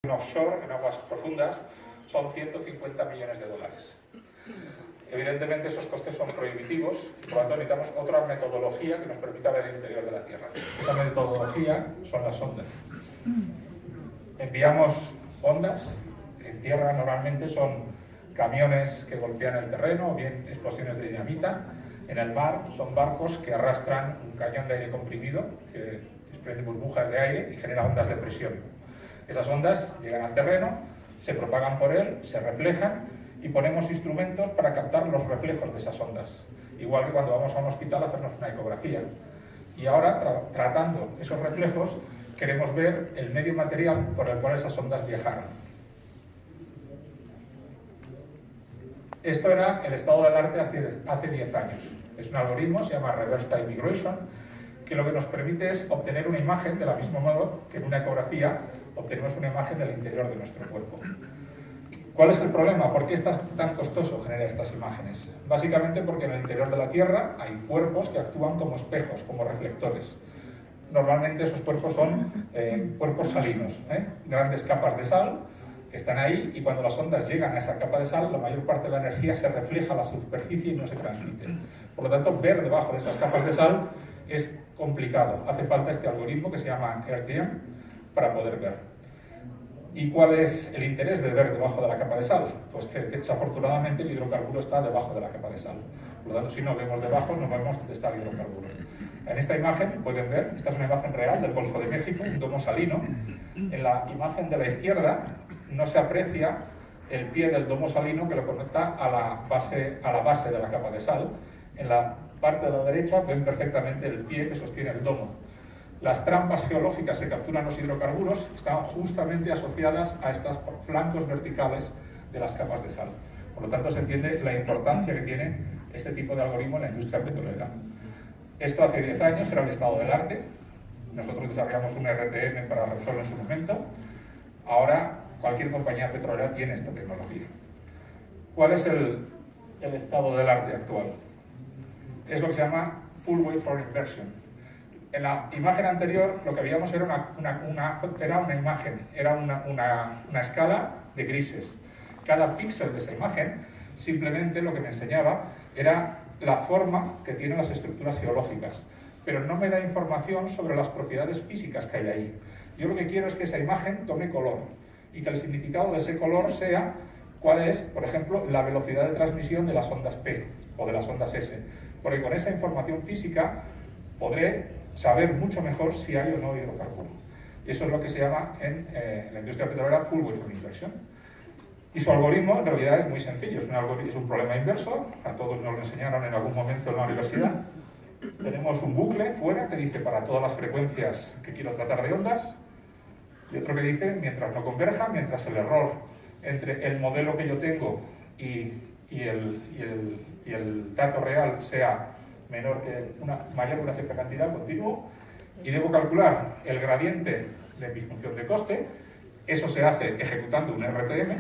offshore, en aguas profundas, son 150 millones de dólares. Evidentemente esos costes son prohibitivos y por lo tanto necesitamos otra metodología que nos permita ver el interior de la Tierra. Esa metodología son las ondas. Enviamos ondas, en tierra normalmente son camiones que golpean el terreno o bien explosiones de dinamita. En el mar son barcos que arrastran un cañón de aire comprimido que desprende burbujas de aire y genera ondas de presión. Esas ondas llegan al terreno, se propagan por él, se reflejan y ponemos instrumentos para captar los reflejos de esas ondas. Igual que cuando vamos a un hospital a hacernos una ecografía. Y ahora, tratando esos reflejos, queremos ver el medio material por el cual esas ondas viajaron. Esto era el estado del arte hace 10 años. Es un algoritmo, se llama Reverse Time Migration, que lo que nos permite es obtener una imagen, de la mismo modo que en una ecografía obtenemos una imagen del interior de nuestro cuerpo. ¿Cuál es el problema? ¿Por qué es tan costoso generar estas imágenes? Básicamente porque en el interior de la Tierra hay cuerpos que actúan como espejos, como reflectores. Normalmente esos cuerpos son cuerpos salinos, grandes capas de sal que están ahí y cuando las ondas llegan a esa capa de sal, la mayor parte de la energía se refleja a la superficie y no se transmite. Por lo tanto, ver debajo de esas capas de sal es complicado. Hace falta este algoritmo que se llama RTM para poder ver. ¿Y cuál es el interés de ver debajo de la capa de sal? Pues que desafortunadamente el hidrocarburo está debajo de la capa de sal. Por lo tanto, si no vemos debajo, no vemos dónde está el hidrocarburo. En esta imagen pueden ver, esta es una imagen real del Golfo de México, un domo salino. En la imagen de la izquierda no se aprecia el pie del domo salino que lo conecta a la base de la capa de sal. En la parte de la derecha ven perfectamente el pie que sostiene el domo. Las trampas geológicas que capturan los hidrocarburos están justamente asociadas a estos flancos verticales de las capas de sal. Por lo tanto, se entiende la importancia que tiene este tipo de algoritmo en la industria petrolera. Esto hace 10 años era el estado del arte. Nosotros desarrollamos un RTM para Repsol en su momento. Ahora, cualquier compañía petrolera tiene esta tecnología. ¿Cuál es el estado del arte actual? Es lo que se llama Full Waveform Inversion. En la imagen anterior lo que veíamos era una imagen, era una escala de grises. Cada píxel de esa imagen simplemente lo que me enseñaba era la forma que tienen las estructuras geológicas, pero no me da información sobre las propiedades físicas que hay ahí. Yo lo que quiero es que esa imagen tome color y que el significado de ese color sea cuál es, por ejemplo, la velocidad de transmisión de las ondas P o de las ondas S, porque con esa información física podré saber mucho mejor si hay o no hidrocarburo. Y eso es lo que se llama en la industria petrolera Full Waveform Inversion. Y su algoritmo en realidad es muy sencillo, es un problema inverso, a todos nos lo enseñaron en algún momento en la universidad. Tenemos un bucle fuera que dice para todas las frecuencias que quiero tratar de ondas, y otro que dice mientras no converja, mientras el error entre el modelo que yo tengo y el dato real sea mayor que una cierta cantidad, continuo, y debo calcular el gradiente de mi función de coste. Eso se hace ejecutando un RTM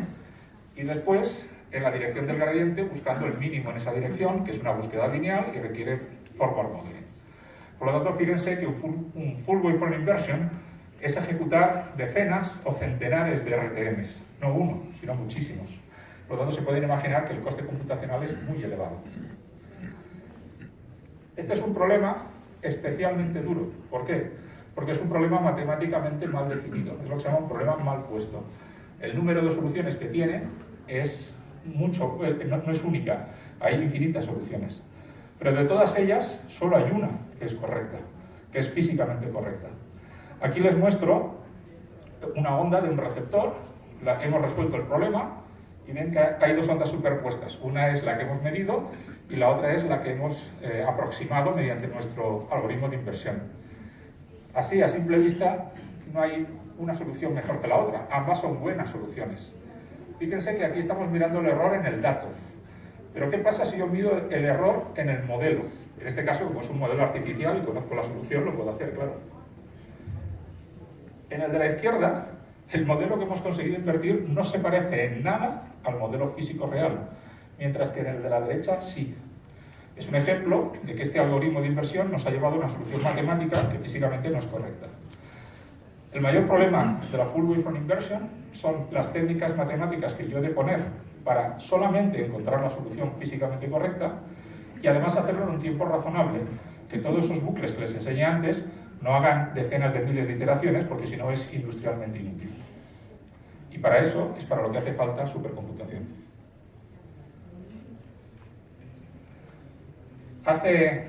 y después en la dirección del gradiente buscando el mínimo en esa dirección, que es una búsqueda lineal y requiere forward modeling. Por lo tanto, fíjense que un full waveform inversion es ejecutar decenas o centenares de RTMs, no uno, sino muchísimos. Por lo tanto, se pueden imaginar que el coste computacional es muy elevado. Este es un problema especialmente duro. ¿Por qué? Porque es un problema matemáticamente mal definido. Es lo que se llama un problema mal puesto. El número de soluciones que tiene es mucho, no es única. Hay infinitas soluciones. Pero de todas ellas, solo hay una que es correcta, que es físicamente correcta. Aquí les muestro una onda de un receptor. Hemos resuelto el problema y ven que hay dos ondas superpuestas. Una es la que hemos medido y la otra es la que hemos aproximado mediante nuestro algoritmo de inversión. Así, a simple vista, no hay una solución mejor que la otra. Ambas son buenas soluciones. Fíjense que aquí estamos mirando el error en el dato. Pero ¿qué pasa si yo mido el error en el modelo? En este caso, como es un modelo artificial y conozco la solución, lo puedo hacer, claro. En el de la izquierda, el modelo que hemos conseguido invertir no se parece en nada al modelo físico real, mientras que en el de la derecha sí. Es un ejemplo de que este algoritmo de inversión nos ha llevado a una solución matemática que físicamente no es correcta. El mayor problema de la full wavefront inversion son las técnicas matemáticas que yo he de poner para solamente encontrar la solución físicamente correcta y además hacerlo en un tiempo razonable, que todos esos bucles que les enseñé antes no hagan decenas de miles de iteraciones, porque si no es industrialmente inútil. Y para eso es para lo que hace falta supercomputación. Hace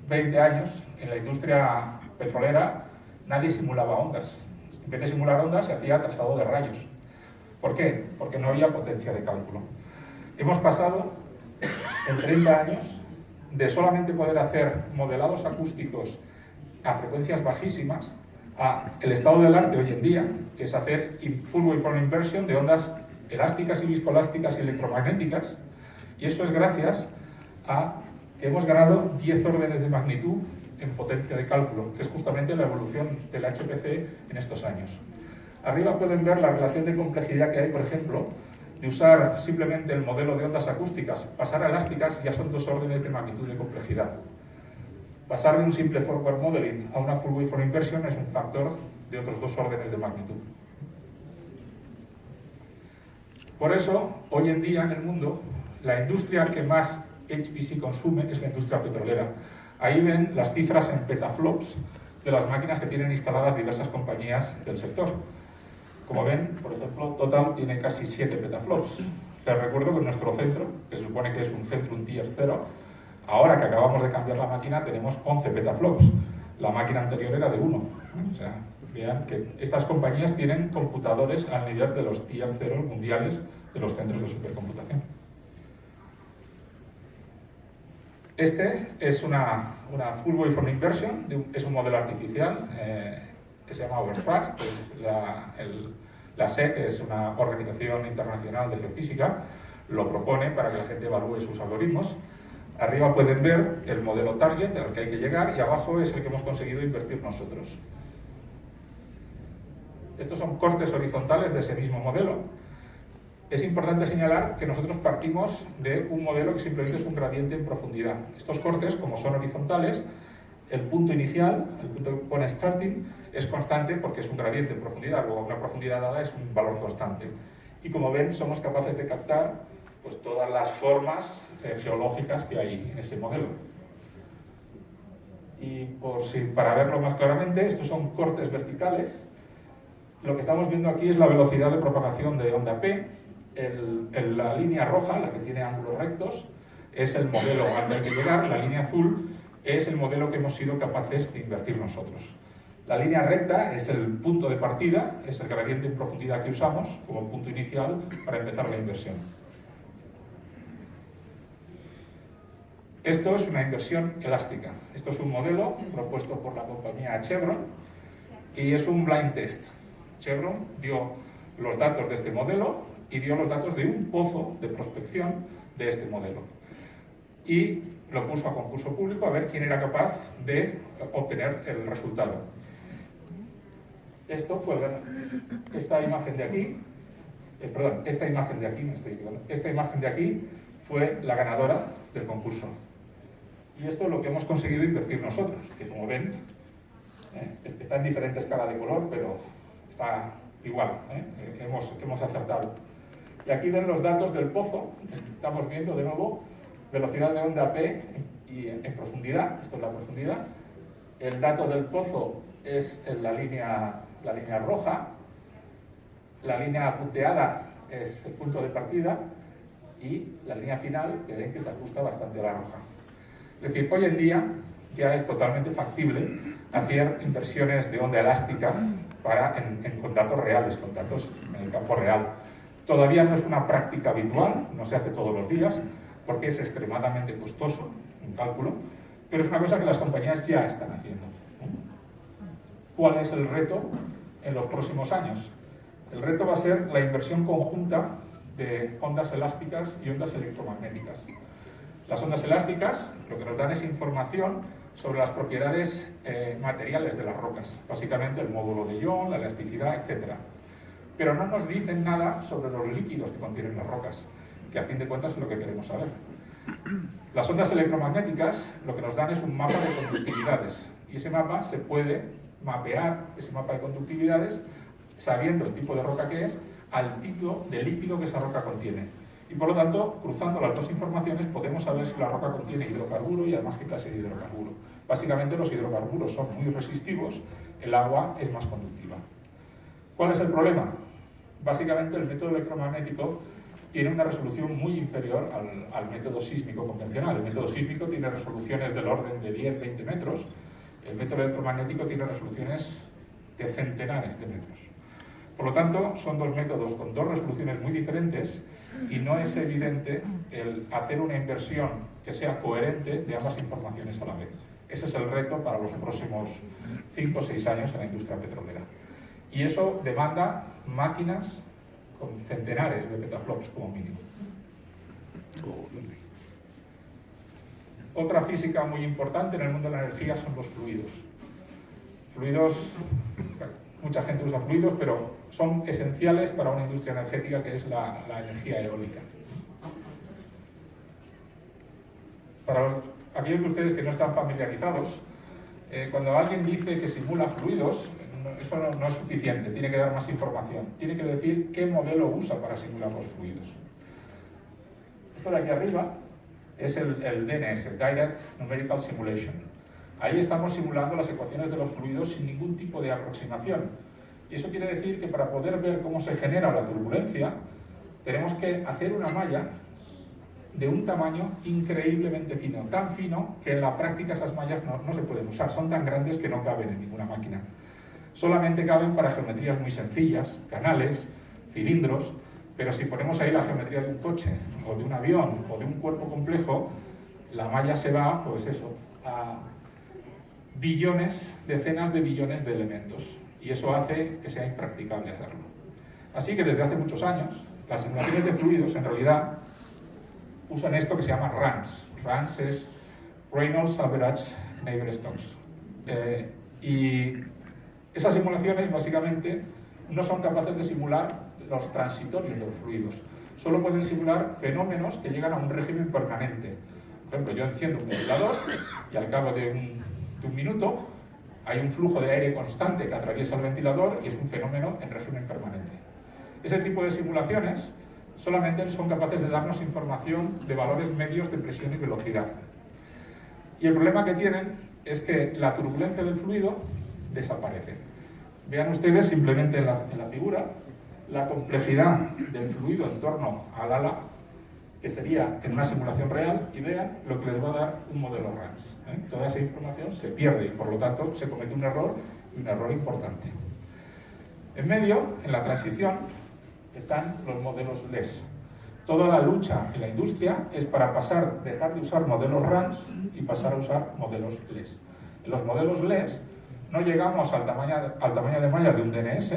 20 años, en la industria petrolera, nadie simulaba ondas. En vez de simular ondas, se hacía traslado de rayos. ¿Por qué? Porque no había potencia de cálculo. Hemos pasado en 30 años de solamente poder hacer modelados acústicos a frecuencias bajísimas a el estado del arte hoy en día, que es hacer full wavefront inversion de ondas elásticas y viscoelásticas y electromagnéticas, y eso es gracias a que hemos ganado 10 órdenes de magnitud en potencia de cálculo, que es justamente la evolución del HPC en estos años. Arriba pueden ver la relación de complejidad que hay, por ejemplo, de usar simplemente el modelo de ondas acústicas, pasar a elásticas ya son 2 órdenes de magnitud de complejidad. Pasar de un simple forward modeling a una full wavefront inversion es un factor de otros 2 órdenes de magnitud. Por eso, hoy en día en el mundo, la industria que más HPC consume es la industria petrolera. Ahí ven las cifras en petaflops de las máquinas que tienen instaladas diversas compañías del sector. Como ven, por ejemplo, Total tiene casi 7 petaflops. Les recuerdo que en nuestro centro, que se supone que es un centro, un tier 0, ahora que acabamos de cambiar la máquina tenemos 11 petaflops. La máquina anterior era de 1. O sea, vean que estas compañías tienen computadores al nivel de los tier 0 mundiales de los centros de supercomputación. Este es una full wavefront inversion, es un modelo artificial que se llama Overthrust, es la SEC, que es una organización internacional de geofísica, lo propone para que la gente evalúe sus algoritmos. Arriba pueden ver el modelo target al que hay que llegar y abajo es el que hemos conseguido invertir nosotros. Estos son cortes horizontales de ese mismo modelo. Es importante señalar que nosotros partimos de un modelo que simplemente es un gradiente en profundidad. Estos cortes, como son horizontales, el punto inicial, el punto que pone starting, es constante porque es un gradiente en profundidad, luego una profundidad dada es un valor constante. Y como ven, somos capaces de captar pues, todas las formas geológicas que hay en ese modelo. Y para verlo más claramente, estos son cortes verticales. Lo que estamos viendo aquí es la velocidad de propagación de onda P. La línea roja, la que tiene ángulos rectos, es el modelo al que hay que llegar. La línea azul es el modelo que hemos sido capaces de invertir nosotros. La línea recta es el punto de partida, es el gradiente en profundidad que usamos como punto inicial para empezar la inversión. Esto es una inversión elástica. Esto es un modelo propuesto por la compañía Chevron y es un blind test. Chevron dio los datos de este modelo y dio los datos de un pozo de prospección de este modelo. Y lo puso a concurso público a ver quién era capaz de obtener el resultado. Esto fue esta imagen de aquí, esta imagen de aquí, me estoy equivocando. Esta imagen de aquí fue la ganadora del concurso. Y esto es lo que hemos conseguido invertir nosotros, que como ven, está en diferente escala de color, pero está igual, hemos acertado. Y aquí ven los datos del pozo, estamos viendo de nuevo velocidad de onda P y en profundidad, esto es la profundidad. El dato del pozo es en la línea roja, la línea punteada es el punto de partida y la línea final, que ven que se ajusta bastante a la roja. Es decir, hoy en día ya es totalmente factible hacer inversiones de onda elástica con datos reales, con datos en el campo real. Todavía no es una práctica habitual, no se hace todos los días, porque es extremadamente costoso un cálculo, pero es una cosa que las compañías ya están haciendo. ¿Cuál es el reto en los próximos años? El reto va a ser la inversión conjunta de ondas elásticas y ondas electromagnéticas. Las ondas elásticas lo que nos dan es información sobre las propiedades materiales de las rocas, básicamente el módulo de ion, la elasticidad, etc. Pero no nos dicen nada sobre los líquidos que contienen las rocas, que a fin de cuentas es lo que queremos saber. Las ondas electromagnéticas lo que nos dan es un mapa de conductividades, y ese mapa se puede mapear ese mapa de conductividades sabiendo el tipo de roca que es al tipo de líquido que esa roca contiene. Y por lo tanto, cruzando las dos informaciones, podemos saber si la roca contiene hidrocarburo y además qué clase de hidrocarburo. Básicamente los hidrocarburos son muy resistivos, el agua es más conductiva. ¿Cuál es el problema? Básicamente el método electromagnético tiene una resolución muy inferior al método sísmico convencional. El método sísmico tiene resoluciones del orden de 10-20 metros, el método electromagnético tiene resoluciones de centenares de metros. Por lo tanto, son dos métodos con dos resoluciones muy diferentes y no es evidente el hacer una inversión que sea coherente de ambas informaciones a la vez. Ese es el reto para los próximos 5 o 6 años en la industria petrolera. Y eso demanda máquinas con centenares de petaflops como mínimo. Otra física muy importante en el mundo de la energía son los fluidos. Fluidos, mucha gente usa fluidos, pero son esenciales para una industria energética que es la energía eólica. Para aquellos de ustedes que no están familiarizados, cuando alguien dice que simula fluidos, eso no es suficiente, tiene que dar más información. Tiene que decir qué modelo usa para simular los fluidos. Esto de aquí arriba es el DNS, Direct Numerical Simulation. Ahí estamos simulando las ecuaciones de los fluidos sin ningún tipo de aproximación. Y eso quiere decir que para poder ver cómo se genera la turbulencia, tenemos que hacer una malla de un tamaño increíblemente fino, tan fino que en la práctica esas mallas no se pueden usar, son tan grandes que no caben en ninguna máquina. Solamente caben para geometrías muy sencillas, canales, cilindros, pero si ponemos ahí la geometría de un coche, o de un avión, o de un cuerpo complejo, la malla se va, pues eso, a billones, decenas de billones de elementos, y eso hace que sea impracticable hacerlo. Así que desde hace muchos años, las simulaciones de fluidos, en realidad, usan esto que se llama RANS. RANS es Reynolds Average Navier-Stokes. Y esas simulaciones, básicamente, no son capaces de simular los transitorios de los fluidos. Solo pueden simular fenómenos que llegan a un régimen permanente. Por ejemplo, yo enciendo un ventilador y al cabo de un minuto hay un flujo de aire constante que atraviesa el ventilador y es un fenómeno en régimen permanente. Ese tipo de simulaciones solamente son capaces de darnos información de valores medios de presión y velocidad. Y el problema que tienen es que la turbulencia del fluido desaparece. Vean ustedes simplemente en la figura la complejidad del fluido en torno al ala, que sería en una simulación real, y vean lo que les va a dar un modelo RANS. Toda esa información se pierde y por lo tanto se comete un error, y un error importante. En medio, en la transición, están los modelos LES. Toda la lucha en la industria es para dejar de usar modelos RANS y pasar a usar modelos LES. En los modelos LES no llegamos al tamaño de malla de un DNS,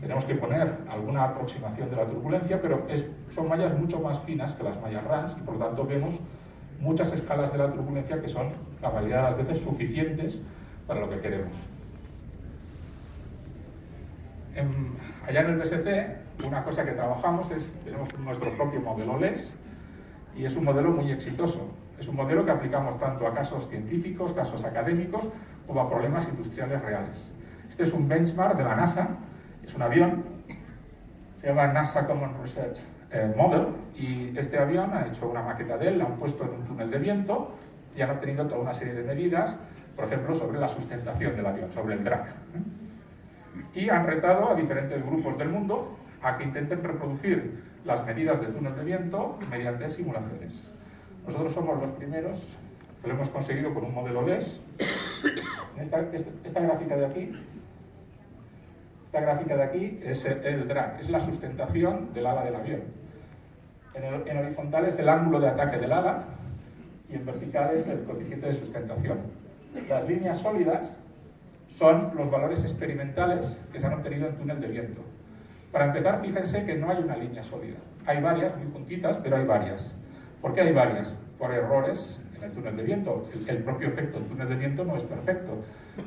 tenemos que poner alguna aproximación de la turbulencia, pero son mallas mucho más finas que las mallas RANS y por lo tanto vemos muchas escalas de la turbulencia que son la mayoría de las veces suficientes para lo que queremos. Allá en el BSC, una cosa que trabajamos tenemos nuestro propio modelo LES y es un modelo muy exitoso. Es un modelo que aplicamos tanto a casos científicos, casos académicos, como a problemas industriales reales. Este es un benchmark de la NASA, es un avión, se llama NASA Common Research Model, y este avión han hecho una maqueta de él, la han puesto en un túnel de viento y han obtenido toda una serie de medidas, por ejemplo, sobre la sustentación del avión, sobre el drag. Y han retado a diferentes grupos del mundo a que intenten reproducir las medidas del túnel de viento mediante simulaciones. Nosotros somos los primeros que lo hemos conseguido con un modelo LES. Esta gráfica de aquí es el drag, es la sustentación del ala del avión. En horizontal es el ángulo de ataque del ala y en vertical es el coeficiente de sustentación. Las líneas sólidas son los valores experimentales que se han obtenido en túnel de viento. Para empezar, fíjense que no hay una línea sólida. Hay varias, muy juntitas, pero hay varias. ¿Por qué hay varias? Por errores en el túnel de viento. El propio efecto del túnel de viento no es perfecto.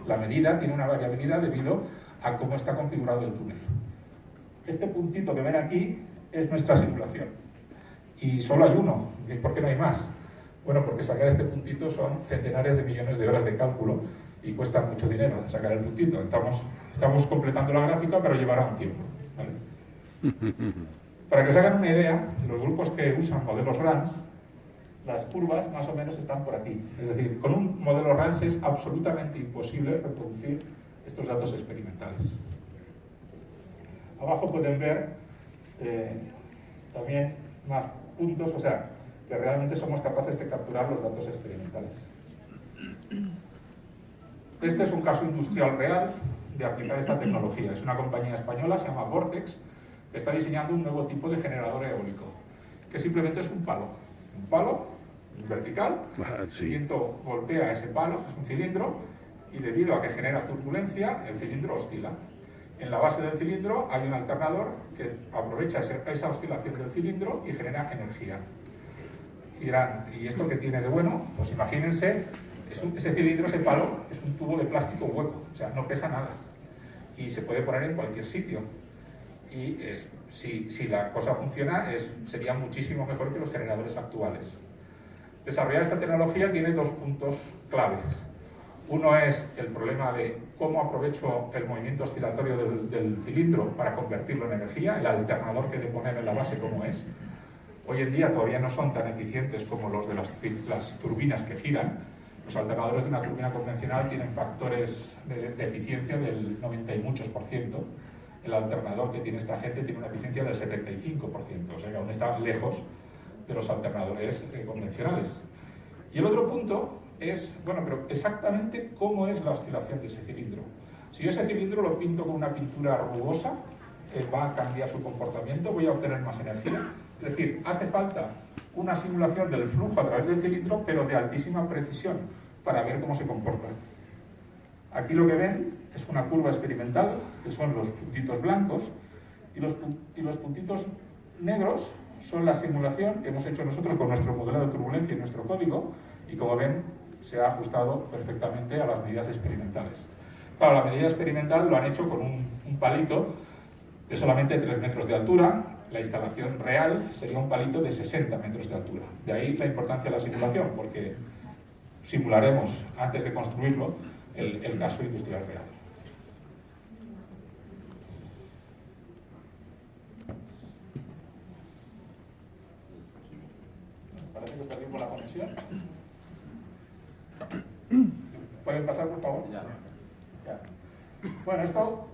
La medida tiene una variabilidad debido a cómo está configurado el túnel. Este puntito que ven aquí es nuestra simulación. Y solo hay uno. ¿Y por qué no hay más? Bueno, porque sacar este puntito son centenares de millones de horas de cálculo y cuesta mucho dinero sacar el puntito. Estamos completando la gráfica, pero llevará un tiempo, ¿vale? Para que os hagan una idea, los grupos que usan modelos RANS, las curvas más o menos están por aquí. Es decir, con un modelo RANS es absolutamente imposible reproducir estos datos experimentales. Abajo pueden ver también más puntos, o sea, que realmente somos capaces de capturar los datos experimentales. Este es un caso industrial real de aplicar esta tecnología. Es una compañía española, se llama Vortex, que está diseñando un nuevo tipo de generador eólico, que simplemente es un palo vertical. El viento golpea ese palo, es un cilindro, y debido a que genera turbulencia, el cilindro oscila. En la base del cilindro hay un alternador que aprovecha esa oscilación del cilindro y genera energía. Y dirán, ¿y esto qué tiene de bueno? Pues imagínense, ese cilindro, ese palo, es un tubo de plástico hueco, o sea, no pesa nada. Y se puede poner en cualquier sitio. Y si la cosa funciona, sería muchísimo mejor que los generadores actuales. Desarrollar esta tecnología tiene dos puntos claves. Uno es el problema de cómo aprovecho el movimiento oscilatorio del cilindro para convertirlo en energía, el alternador que he de poner en la base como es. Hoy en día todavía no son tan eficientes como los de las turbinas que giran. Los alternadores de una turbina convencional tienen factores de eficiencia del 90 y muchos %. El alternador que tiene esta gente tiene una eficiencia del 75%, o sea que aún está lejos de los alternadores convencionales. Y el otro punto es, bueno, pero exactamente cómo es la oscilación de ese cilindro. Si yo ese cilindro lo pinto con una pintura rugosa, va a cambiar su comportamiento, voy a obtener más energía. Es decir, hace falta una simulación del flujo a través del cilindro, pero de altísima precisión, para ver cómo se comporta. Aquí lo que ven es una curva experimental, que son los puntitos blancos, y los puntitos negros son la simulación que hemos hecho nosotros con nuestro modelo de turbulencia y nuestro código, y como ven, se ha ajustado perfectamente a las medidas experimentales. Claro, la medida experimental lo han hecho con un palito de solamente 3 metros de altura. La instalación real sería un palito de 60 metros de altura. De ahí la importancia de la simulación, porque simularemos, antes de construirlo, el caso industrial real. Parece que perdimos la conexión. ¿Pueden pasar, por favor? Ya. Bueno, esto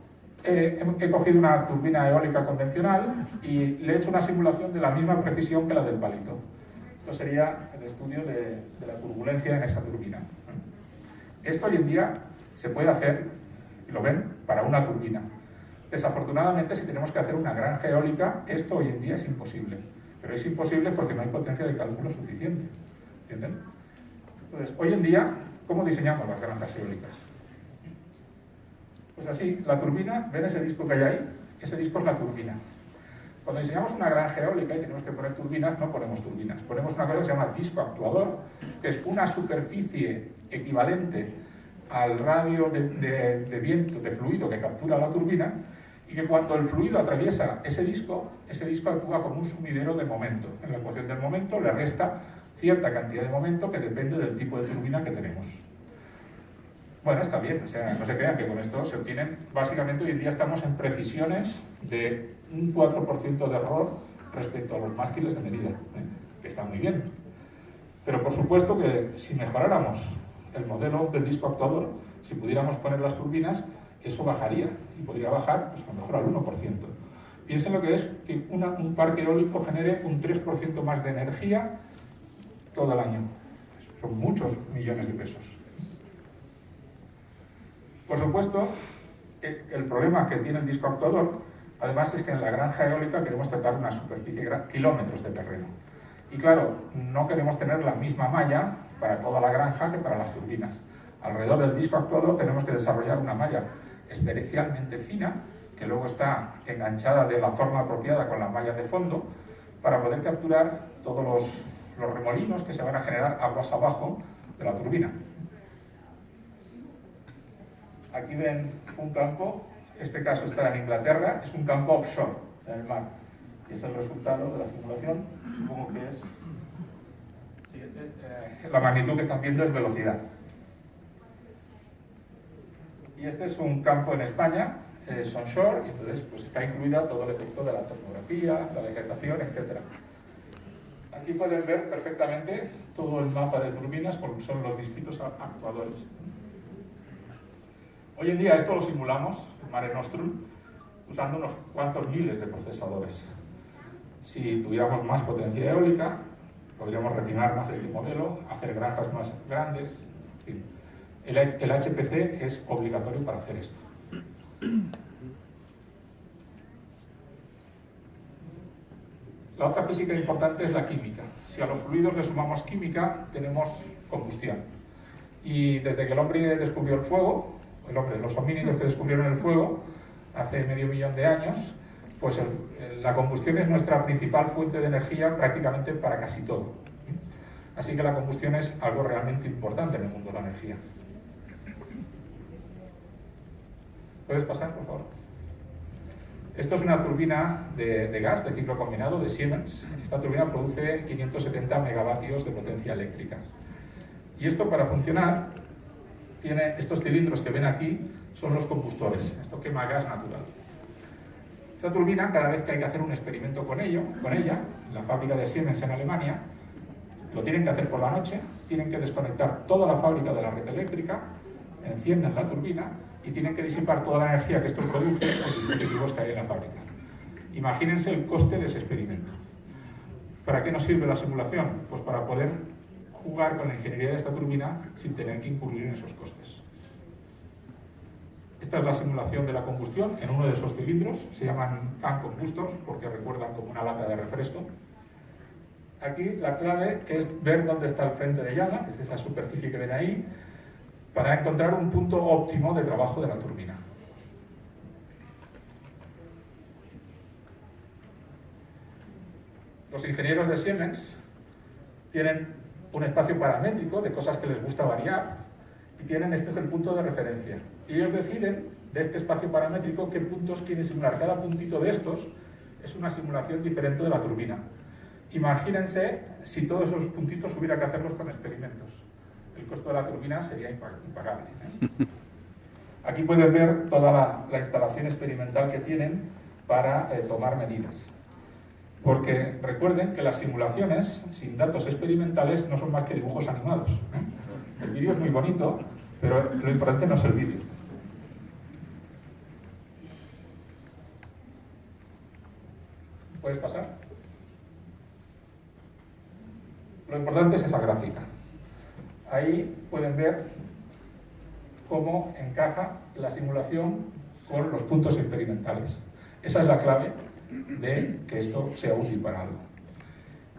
he cogido una turbina eólica convencional y le he hecho una simulación de la misma precisión que la del palito. Esto sería el estudio de la turbulencia en esa turbina. Esto hoy en día se puede hacer, y lo ven, para una turbina. Desafortunadamente, si tenemos que hacer una granja eólica, esto hoy en día es imposible. Pero es imposible porque no hay potencia de cálculo suficiente. ¿Entienden? Entonces, hoy en día, ¿cómo diseñamos las granjas eólicas? Pues así, la turbina, ¿ven ese disco que hay ahí? Ese disco es la turbina. Cuando diseñamos una granja eólica y tenemos que poner turbinas, no ponemos turbinas. Ponemos una cosa que se llama disco actuador, que es una superficie equivalente al radio de viento, de fluido que captura la turbina, y que cuando el fluido atraviesa ese disco actúa como un sumidero de momento. En la ecuación del momento le resta cierta cantidad de momento que depende del tipo de turbina que tenemos. Bueno, está bien, o sea, no se crean que con esto se obtienen, básicamente hoy en día estamos en precisiones de un 4% de error respecto a los mástiles de medida, que está muy bien. Pero por supuesto que si mejoráramos el modelo del disco actuador, si pudiéramos poner las turbinas, eso bajaría, y podría bajar pues, a lo mejor al 1%. Piensen lo que es que un parque eólico genere un 3% más de energía todo el año. Son muchos millones de pesos. Por supuesto, el problema que tiene el disco actuador, además, es que en la granja eólica queremos tratar una superficie, kilómetros de terreno. Y claro, no queremos tener la misma malla para toda la granja que para las turbinas. Alrededor del disco actuador tenemos que desarrollar una malla especialmente fina, que luego está enganchada de la forma apropiada con la malla de fondo, para poder capturar todos los remolinos que se van a generar aguas abajo de la turbina. Aquí ven un campo, este caso está en Inglaterra, es un campo offshore, en el mar. Y es el resultado de la simulación, supongo que es... Sí, la magnitud que están viendo es velocidad. Y este es un campo en España, es onshore, y entonces pues, está incluida todo el efecto de la topografía, la vegetación, etc. Aquí pueden ver perfectamente todo el mapa de turbinas, porque son los distintos actuadores. Hoy en día esto lo simulamos en Mare Nostrum usando unos cuantos miles de procesadores. Si tuviéramos más potencia eólica, podríamos refinar más este modelo, hacer granjas más grandes, en fin. El HPC es obligatorio para hacer esto. La otra física importante es la química. Si a los fluidos le sumamos química, tenemos combustión. Y desde que el hombre descubrió el fuego, los homínidos que descubrieron el fuego hace medio millón de años, pues la combustión es nuestra principal fuente de energía prácticamente para casi todo. Así que la combustión es algo realmente importante en el mundo de la energía. ¿Puedes pasar, por favor? Esto es una turbina de gas, de ciclo combinado, de Siemens. Esta turbina produce 570 megavatios de potencia eléctrica. Y esto, para funcionar, tiene estos cilindros que ven aquí, son los combustores. Esto quema gas natural. Esta turbina, cada vez que hay que hacer un experimento con ella, en la fábrica de Siemens en Alemania, lo tienen que hacer por la noche, tienen que desconectar toda la fábrica de la red eléctrica, encienden la turbina y tienen que disipar toda la energía que esto produce en los dispositivos que hay en la fábrica. Imagínense el coste de ese experimento. ¿Para qué nos sirve la simulación? Pues para poder jugar con la ingeniería de esta turbina sin tener que incurrir en esos costes. Esta es la simulación de la combustión en uno de esos cilindros, se llaman can combustors porque recuerdan como una lata de refresco. Aquí la clave es ver dónde está el frente de llama, que es esa superficie que ven ahí, para encontrar un punto óptimo de trabajo de la turbina. Los ingenieros de Siemens tienen un espacio paramétrico de cosas que les gusta variar y tienen, este es el punto de referencia. Y ellos deciden de este espacio paramétrico qué puntos quieren simular. Cada puntito de estos es una simulación diferente de la turbina. Imagínense si todos esos puntitos hubiera que hacerlos con experimentos. El costo de la turbina sería impagable. Aquí pueden ver toda la instalación experimental que tienen para tomar medidas. Porque recuerden que las simulaciones sin datos experimentales no son más que dibujos animados. El vídeo es muy bonito, pero lo importante no es el vídeo. ¿Puedes pasar? Lo importante es esa gráfica. Ahí pueden ver cómo encaja la simulación con los puntos experimentales. Esa es la clave de que esto sea útil para algo.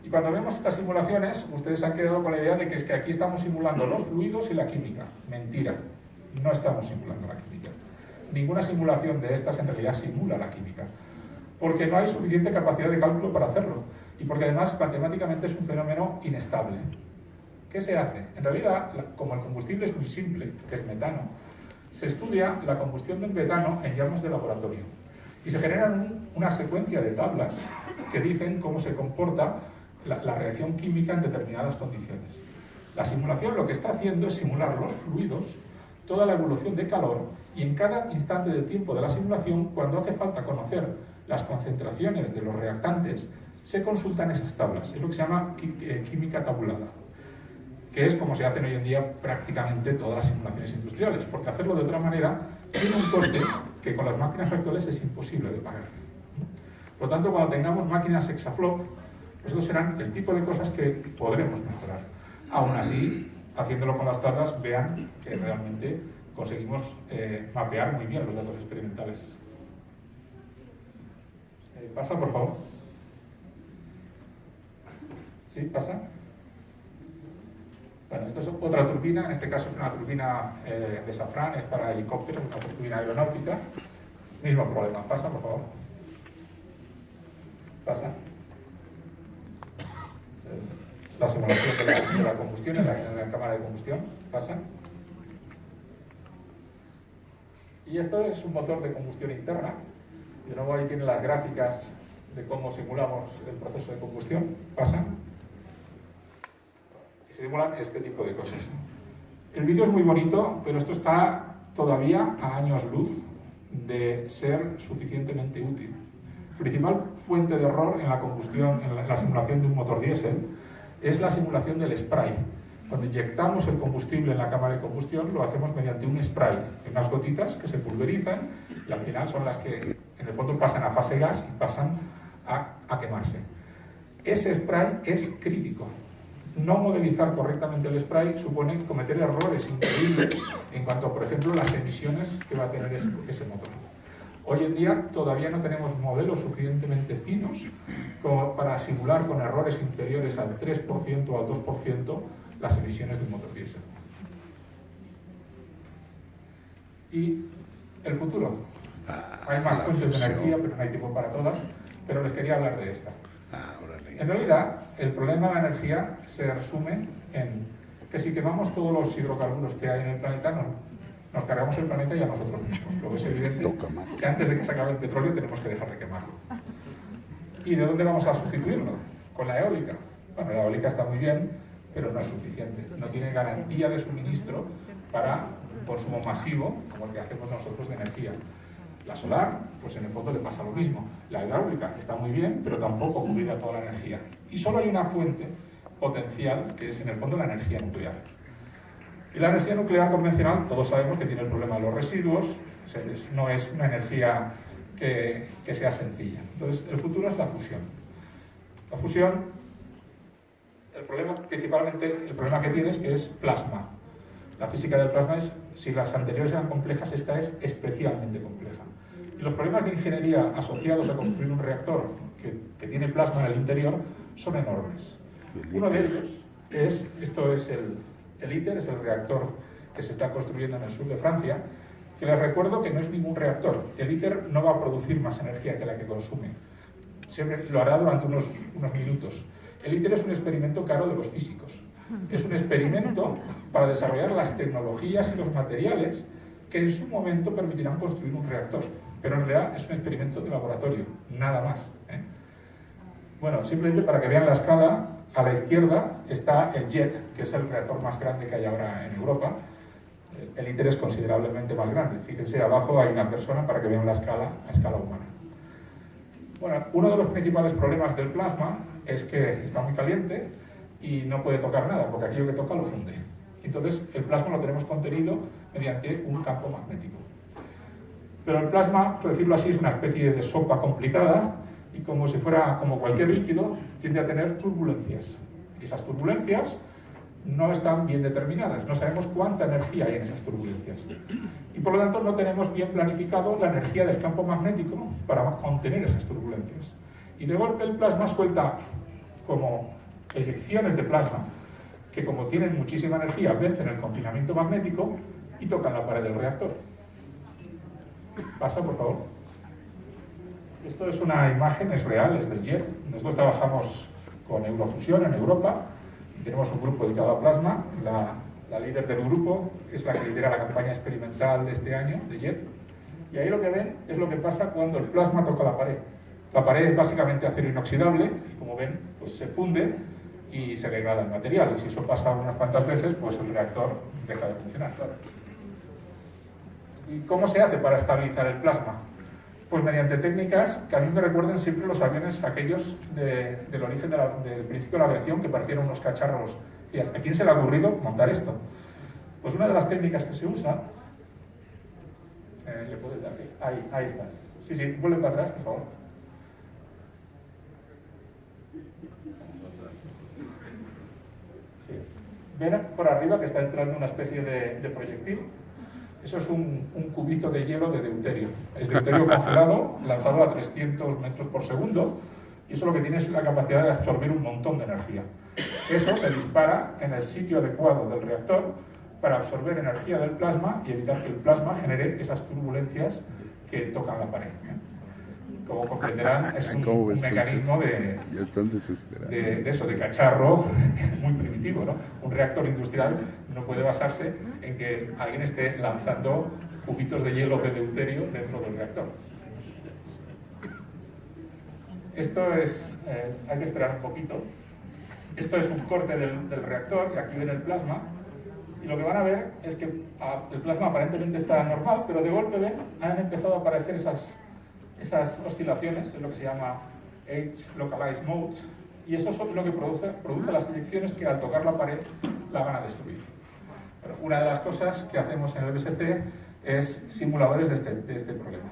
Y cuando vemos estas simulaciones, ustedes se han quedado con la idea de que es que aquí estamos simulando los fluidos y la química. Mentira, no estamos simulando la química. Ninguna simulación de estas en realidad simula la química, porque no hay suficiente capacidad de cálculo para hacerlo, y porque además matemáticamente es un fenómeno inestable. ¿Qué se hace? En realidad, como el combustible es muy simple, que es metano, se estudia la combustión del metano en llamas de laboratorio. Y se generan una secuencia de tablas que dicen cómo se comporta la reacción química en determinadas condiciones. La simulación lo que está haciendo es simular los fluidos, toda la evolución de calor, y en cada instante de tiempo de la simulación, cuando hace falta conocer las concentraciones de los reactantes, se consultan esas tablas. Es lo que se llama química tabulada, que es como se hacen hoy en día prácticamente todas las simulaciones industriales, porque hacerlo de otra manera tiene un coste que con las máquinas actuales es imposible de pagar. Por lo tanto, cuando tengamos máquinas exaflop, estos serán el tipo de cosas que podremos mejorar. Aún así, haciéndolo con las tablas, vean que realmente conseguimos mapear muy bien los datos experimentales. Pasa, por favor. ¿Sí? ¿Pasa? Bueno, esto es otra turbina, en este caso es una turbina de Safran, es para helicópteros, una turbina aeronáutica. Mismo problema. Pasa, por favor. Pasa. La simulación de la combustión en la cámara de combustión. Pasa. Y esto es un motor de combustión interna. De nuevo ahí tienen las gráficas de cómo simulamos el proceso de combustión. Pasa. Y se simulan este tipo de cosas. El vídeo es muy bonito, pero esto está todavía a años luz de ser suficientemente útil. Principal fuente de error en la combustión, en la simulación de un motor diésel, es la simulación del spray. Cuando inyectamos el combustible en la cámara de combustión, lo hacemos mediante un spray, unas gotitas que se pulverizan y al final son las que en el fondo pasan a fase gas y pasan a quemarse. Ese spray es crítico. No modelizar correctamente el spray supone cometer errores increíbles en cuanto a, por ejemplo, las emisiones que va a tener ese motor. Hoy en día todavía no tenemos modelos suficientemente finos como para simular con errores inferiores al 3% o al 2% las emisiones de un motor diésel. Y el futuro. Hay más fuentes de energía, pero no hay tiempo para todas, pero les quería hablar de esta. En realidad, el problema de la energía se resume en que si quemamos todos los hidrocarburos que hay en el planeta, nos cargamos el planeta y a nosotros mismos. Luego es evidente que antes de que se acabe el petróleo tenemos que dejar de quemarlo. ¿Y de dónde vamos a sustituirlo? Con la eólica. Bueno, la eólica está muy bien, pero no es suficiente. No tiene garantía de suministro para un consumo masivo como el que hacemos nosotros de energía. La solar, pues en el fondo le pasa lo mismo. La hidráulica está muy bien, pero tampoco cubre toda la energía. Y solo hay una fuente potencial, que es en el fondo la energía nuclear. Y la energía nuclear convencional, todos sabemos que tiene el problema de los residuos, no es una energía que sea sencilla. Entonces, el futuro es la fusión. La fusión, el problema que tiene es que es plasma. La física del plasma es, si las anteriores eran complejas, esta es especialmente compleja. Y los problemas de ingeniería asociados a construir un reactor que tiene plasma en el interior son enormes. Uno de ellos es, esto es el ITER, es el reactor que se está construyendo en el sur de Francia, que les recuerdo que no es ningún reactor. El ITER no va a producir más energía que la que consume. Siempre lo hará durante unos minutos. El ITER es un experimento caro de los físicos. Es un experimento para desarrollar las tecnologías y los materiales que en su momento permitirán construir un reactor. Pero en realidad es un experimento de laboratorio, nada más. Bueno, simplemente para que vean la escala, a la izquierda está el JET, que es el reactor más grande que hay ahora en Europa. El ITER es considerablemente más grande. Fíjense, abajo hay una persona para que vean la escala a escala humana. Bueno, uno de los principales problemas del plasma es que está muy caliente y no puede tocar nada, porque aquello que toca lo funde. Entonces, el plasma lo tenemos contenido mediante un campo magnético. Pero el plasma, por decirlo así, es una especie de sopa complicada y como si fuera como cualquier líquido, tiende a tener turbulencias. Y esas turbulencias no están bien determinadas, no sabemos cuánta energía hay en esas turbulencias. Y por lo tanto no tenemos bien planificado la energía del campo magnético para contener esas turbulencias. Y de golpe el plasma suelta como eyecciones de plasma que, como tienen muchísima energía, vencen el confinamiento magnético y tocan la pared del reactor. Pasa, por favor. Esto es una imagen, es real, es del JET. Nosotros trabajamos con Eurofusión en Europa. Tenemos un grupo dedicado a plasma. La líder del grupo es la que lidera la campaña experimental de este año, de JET. Y ahí lo que ven es lo que pasa cuando el plasma toca la pared. La pared es básicamente acero inoxidable y, como ven, pues se funde y se degrada el material. Y si eso pasa unas cuantas veces, pues el reactor deja de funcionar, claro. ¿Y cómo se hace para estabilizar el plasma? Pues mediante técnicas que a mí me recuerdan siempre los aviones aquellos del origen del principio de la aviación, que parecían unos cacharros. Decías, ¿a quién se le ha ocurrido montar esto? Pues una de las técnicas que se usa... ¿le puedes dar? Ahí está. Sí, vuelve para atrás, por favor. Sí. Ven por arriba que está entrando una especie de proyectil. Eso es un cubito de hielo de deuterio. Es deuterio congelado, lanzado a 300 metros por segundo, y eso lo que tiene es la capacidad de absorber un montón de energía. Eso se dispara en el sitio adecuado del reactor para absorber energía del plasma y evitar que el plasma genere esas turbulencias que tocan la pared. Como comprenderán, es un mecanismo de cacharro muy primitivo, ¿no? Un reactor industrial no puede basarse en que alguien esté lanzando cubitos de hielo de deuterio dentro del reactor. Esto es, hay que esperar un poquito. Esto es un corte del reactor, y aquí ven el plasma. Y lo que van a ver es que el plasma aparentemente está normal, pero de golpe ven, han empezado a aparecer esas oscilaciones, es lo que se llama Age Localized Modes, y eso es lo que produce las eyecciones que al tocar la pared la van a destruir. Pero una de las cosas que hacemos en el BSC es simuladores de este problema.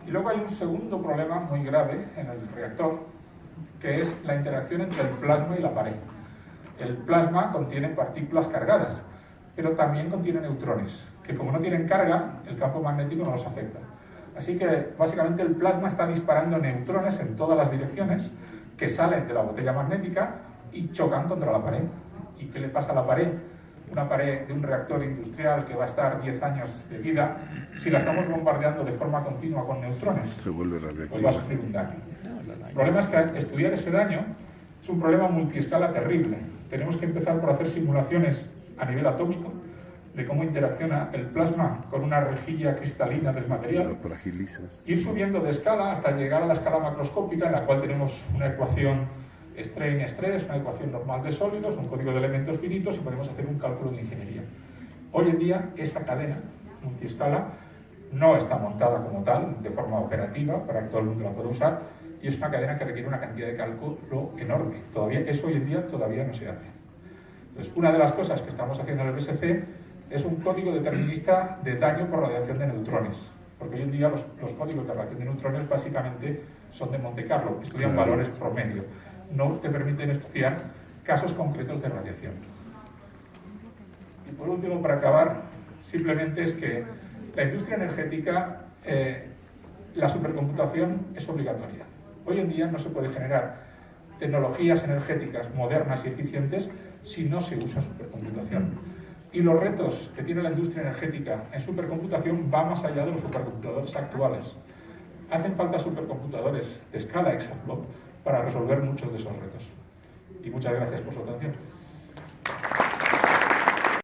Y luego hay un segundo problema muy grave en el reactor, que es la interacción entre el plasma y la pared. El plasma contiene partículas cargadas, pero también contiene neutrones, que como no tienen carga, el campo magnético no los afecta. Así que básicamente el plasma está disparando neutrones en todas las direcciones que salen de la botella magnética y chocan contra la pared. ¿Y qué le pasa a la pared? Una pared de un reactor industrial que va a estar 10 años de vida, si la estamos bombardeando de forma continua con neutrones, se vuelve radiactiva, pues va a sufrir un daño. El problema es que estudiar ese daño es un problema multiescala terrible. Tenemos que empezar por hacer simulaciones a nivel atómico de cómo interacciona el plasma con una rejilla cristalina del material, ir subiendo de escala hasta llegar a la escala macroscópica, en la cual tenemos una ecuación strain-stress, una ecuación normal de sólidos, un código de elementos finitos y podemos hacer un cálculo de ingeniería. Hoy en día esa cadena multiescala no está montada como tal, de forma operativa, para que todo el mundo la pueda usar, y es una cadena que requiere una cantidad de cálculo enorme. Eso hoy en día todavía no se hace. Entonces, una de las cosas que estamos haciendo en el BSC es un código determinista de daño por radiación de neutrones, porque hoy en día los códigos de radiación de neutrones básicamente son de Monte Carlo, estudian valores promedio, no te permiten estudiar casos concretos de radiación. Y por último, para acabar, simplemente es que la industria energética, la supercomputación es obligatoria. Hoy en día no se puede generar tecnologías energéticas modernas y eficientes si no se usa supercomputación. Y los retos que tiene la industria energética en supercomputación van más allá de los supercomputadores actuales. Hacen falta supercomputadores de escala exaflop para resolver muchos de esos retos. Y muchas gracias por su atención.